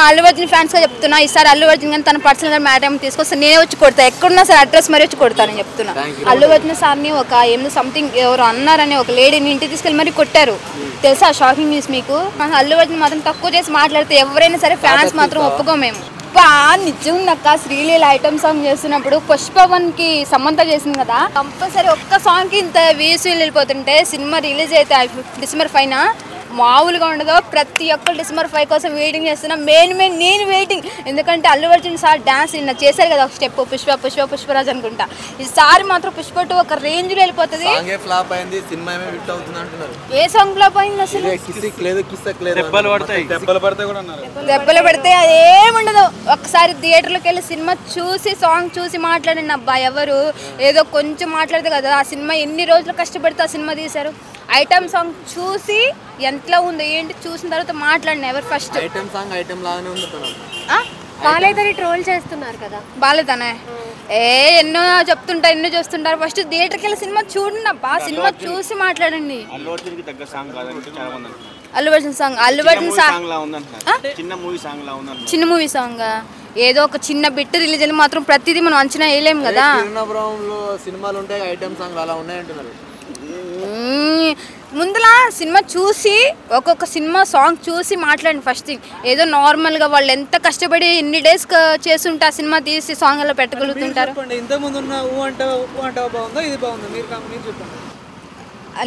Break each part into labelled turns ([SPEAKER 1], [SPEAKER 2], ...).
[SPEAKER 1] Allu Arjun fans గా చెప్తున్నా, ఈసారి అల్లు అర్జున్ కానీ తన పర్సనల్ గా మ్యాటర్ తీసుకొస్తే నేనే వచ్చి కొడతా, ఎక్కడున్నా సరే అడ్రస్ మరీ వచ్చి కొడతానని చెప్తున్నా. అల్లు అర్జున్ సార్ని ఒక ఏదో సంథింగ్ ఎవరు అన్నారని ఒక లేడీని ఇంటికి తీసుకెళ్ళి మరీ కొట్టారు తెలుసా, షాకింగ్ న్యూస్ మీకు. అల్లు అర్జున్ మాత్రం తక్కువ చేసి మాట్లాడితే ఎవరైనా సరే ఫ్యాన్స్ మాత్రం ఒప్పుకోమేము. నిజంగా శ్రీలీల ఐటమ్ సాంగ్ చేస్తున్నప్పుడు పుష్ప1 కి సమంత చేసింది కదా, కంపల్సరీ ఒక్క సాంగ్ కి ఇంత వ్యూస్ వెళ్ళిపోతుంటే సినిమా రిలీజ్ అయితే డిసెంబర్ 5న మామూలుగా ఉండదు. ప్రతి ఒక్కరు డిసెంబర్ 5 కోసం వెయిటింగ్ చేస్తున్నా. మెయిన్ నేను వెయిటింగ్, ఎందుకంటే అల్లు అర్జున్ సార్ డాన్స్ నిన్న చేశారు కదా ఒక స్టెప్, పుష్పరాజ్ అనుకుంటా. ఈసారి మాత్రం పుష్ప2 ఒక రేంజ్ లో వెళ్ళిపోతుంది. ఏ సాంగ్ ఫ్లాప్ అయింది అసలు? దెబ్బలు పడితే అదేముండదు. ఒకసారి థియేటర్లోకి వెళ్ళి సినిమా చూసి సాంగ్ చూసి మాట్లాడండి అబ్బా. ఎవరు ఏదో కొంచెం మాట్లాడితే కదా ఆ సినిమా ఎన్ని రోజులు కష్టపడితే ఆ సినిమా తీశారు. ఐటమ్ సాంగ్ చూసి ఎంతలో ఉందో ఏంటి చూసిన తర్వాత మాట్లాడిన ఎవరు ఫస్ట్.
[SPEAKER 2] ఐటమ్ సాంగ్ ఐటమ్ లాగానే ఉంది.
[SPEAKER 3] బాలేదని ట్రోల్ చేస్తున్నారు కదా,
[SPEAKER 1] బాలేదనే ఎన్నో చెప్తుంటారు, ఎన్నో చూస్తుంటారు. ఫస్ట్ థియేటర్కి వెళ్ళి సినిమా చూడండి అబ్బా, సినిమా చూసి మాట్లాడండి. అల్లు అర్జున్ సాంగ్ చిన్న మూవీ సాంగ్ ఏదో ఒక చిన్న బిట్ రిలీజ్ అని మాత్రం ప్రతిదీ మనం అంచనా వేయలేము కదా.
[SPEAKER 2] సినిమాలు ఉంటాయి ఐటమ్ సాంగ్ అలా ఉన్నాయంటున్నారు.
[SPEAKER 1] ముందులా సినిమా చూసి ఒక్కొక్క సినిమా సాంగ్ చూసి మాట్లాడండి ఫస్ట్ థింగ్. ఏదో నార్మల్గా వాళ్ళు ఎంత కష్టపడి ఎన్ని డేస్ చేస్తుంటే ఆ సినిమా తీసి సాంగ్ అలా పెట్టగలుగుతుంటారు.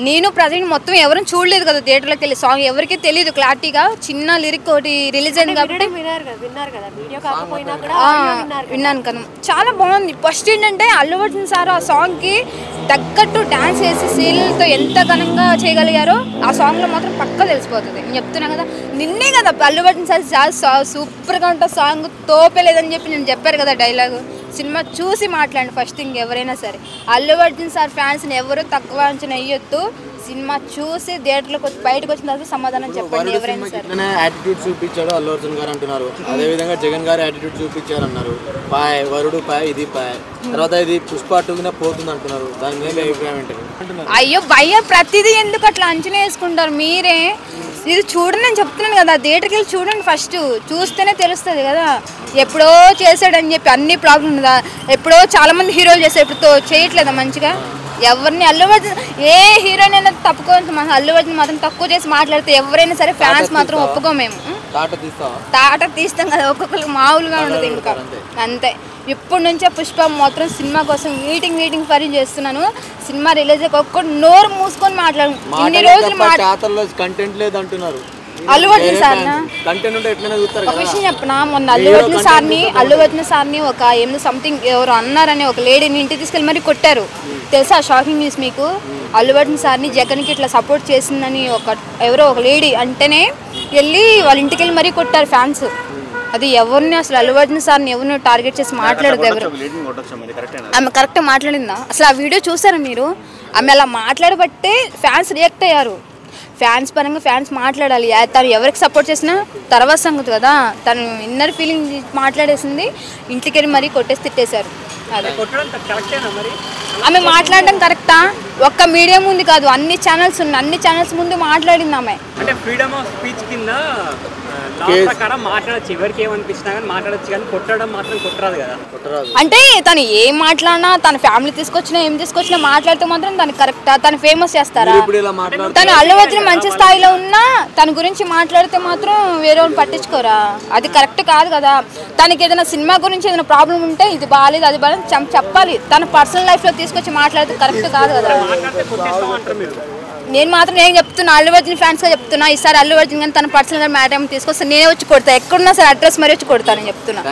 [SPEAKER 1] నేను ప్రజెంట్ మొత్తం ఎవరు చూడలేదు కదా థియేటర్లోకి వెళ్ళి సాంగ్, ఎవరికి తెలియదు క్లారిటీగా. చిన్న లిరిక్ ఒకటి రిలీజ్ అయింది కాబట్టి విన్నాను కదా, చాలా బాగుంది. ఫస్ట్ ఏంటంటే అల్లు అర్జున్ సార్ ఆ సాంగ్కి తగ్గట్టు డ్యాన్స్ వేసి సీరియల్తో ఎంత ఘనంగా చేయగలిగారో ఆ సాంగ్లో మాత్రం పక్కా తెలిసిపోతుంది. నేను చెప్తున్నా కదా, నిన్నే కదా అల్లు అర్జున్ సార్ సూపర్గా ఉంటుంది సాంగ్, తోపలేదని చెప్పి నేను చెప్పారు కదా డైలాగు. సినిమా చూసి మాట్లాడండి ఫస్ట్ థింగ్ ఎవరైనా సరే. అల్లు అర్జున్ సార్ ఫ్యాన్స్ని ఎవరు తక్కువ అంచనా వేయొద్దు. సినిమా చూసి థియేటర్లోకి వచ్చి బయటకు వచ్చిన తర్వాత సమాధానం చెప్పండి ఎవరైనా సరే.
[SPEAKER 2] యాటిట్యూడ్ చూపించాడు అల్లు అర్జున్ గారు అంటున్నారు. అదే విధంగా జగన్ గారు యాటిట్యూడ్ చూపించారు అన్నారు. పాయ్ వరుడు పాయ్ ఇది పాయ్, తర్వాత ఇది పుష్ప2 పోతుంది అంటున్నారు. దాని మీద అభిప్రాయం ఏంటి?
[SPEAKER 1] అయ్యో భయ్య, ప్రతిదీ ఎందుకు అట్లా అంచనా వేసుకుంటారు మీరే? ఇది చూడండి, నేను చెప్తున్నాను కదా థియేటర్కి వెళ్ళి చూడండి ఫస్ట్, చూస్తేనే తెలుస్తుంది కదా. ఎప్పుడో చేశాడని చెప్పి అన్ని ప్రాబ్లం ఉందా? ఎప్పుడో చాలా మంది హీరోలు చేశారు, ఇప్పుడు చేయట్లేదా మంచిగా ఎవరిని? అల్లు అర్జున్ ఏ హీరోయిన్ అయినా తప్పుకోవచ్చు, మన అల్లు అర్జున్ మాత్రం తక్కువ చేసి మాట్లాడితే ఎవరైనా సరే ఫ్యాన్స్ మాత్రం ఒప్పుకోమేము. తాట తీస్తాం కదా, ఒక్కొక్కరికి మామూలుగా ఉండదు ఇంకా అంతే. ఇప్పటి నుంచే పుష్ప మాత్రం సినిమా కోసం వెయిటింగ్ ఫర్ చేస్తున్నాను. సినిమా రిలీజ్ ఒక్కడు నోరు మూసుకొని మాట్లాడు. ఇన్ని రోజులు
[SPEAKER 2] కంటెంట్ లేదు అంటున్నారు
[SPEAKER 1] అల్లు అర్జున్ సార్నా? ఒక విషయం చెప్పనా, మొన్న అల్లు అర్జున్ సార్ని ఒక ఏదో సంథింగ్ ఎవరు అన్నారని ఒక లేడీని ఇంటికి తీసుకెళ్ళి మరీ కొట్టారు తెలుసా, షాకింగ్ న్యూస్ మీకు. అల్లు అర్జున్ సార్ని జగన్కి ఇట్లా సపోర్ట్ చేసిందని ఎవరో ఒక లేడీ అంటేనే వెళ్ళి వాళ్ళ ఇంటికి వెళ్ళి మరీ కొట్టారు ఫ్యాన్స్. అది ఎవరిని అసలు అల్లు అర్జున్ సార్ని ఎవరిని టార్గెట్ చేసి మాట్లాడదు ఎవరు. ఆమె కరెక్ట్గా మాట్లాడిందా? అసలు ఆ వీడియో చూసారా మీరు? ఆమె అలా మాట్లాడబట్టే ఫ్యాన్స్ రియాక్ట్ అయ్యారు. ఫ్యాన్స్ పరంగా ఫ్యాన్స్ మాట్లాడాలి. తను ఎవరికి సపోర్ట్ చేసినా తర్వాత సంగతి కదా. తను ఇన్నర్ ఫీలింగ్ మాట్లాడేసింది, ఇంటికి వెళ్ళి మరీ కొట్టేసి తిట్టేశారు. ఆమె మాట్లాడడం కరెక్టా? ఒక్క మీడియా ముందు కాదు, అన్ని ఛానల్స్ ఉన్నాయి, అన్ని ఛానల్స్ ముందు మాట్లాడింది ఆమె.
[SPEAKER 4] అంటే ఫ్రీడమ్ ఆఫ్ స్పీచ్ కింద ప్రకారం మాట్లాడచ్చు, ఎవరికి ఏమనిపించినా కానీ మాట్లాడచ్చు, కానీ కొట్టడం మాత్రం కొట్టరాదు కదా.
[SPEAKER 1] అంటే తను ఏం మాట్లాడినా, తన ఫ్యామిలీ తీసుకొచ్చినా ఏం తీసుకొచ్చినా మాట్లాడితే మాత్రం తనకి కరెక్టా? తను ఫేమస్ చేస్తారా? తను అల్లు అర్జున్ మంచి స్థాయిలో ఉన్నా తన గురించి మాట్లాడితే మాత్రం వేరే వాళ్ళు పట్టించుకోరా? అది కరెక్ట్ కాదు కదా. తనకి ఏదైనా సినిమా గురించి ఏదైనా ప్రాబ్లం ఉంటే ఇది బాగాలేదు అది బాగాలేదు చెప్పాలి. తన పర్సనల్ లైఫ్లో తీసుకొచ్చి మాట్లాడితే కరెక్ట్ కాదు కదా. నేను మాత్రం ఏం చెప్తున్నా, అల్లు అర్జున్ ఫ్యాన్స్గా చెప్తున్నా, ఈసారి అల్లు అర్జున్ కానీ తన పర్సనల్గా మ్యాటర్ తీసుకొస్తే నేనే వచ్చి కొడతా, ఎక్కడున్నా సరే అడ్రస్ మరీ వచ్చి కొడతానని చెప్తున్నా.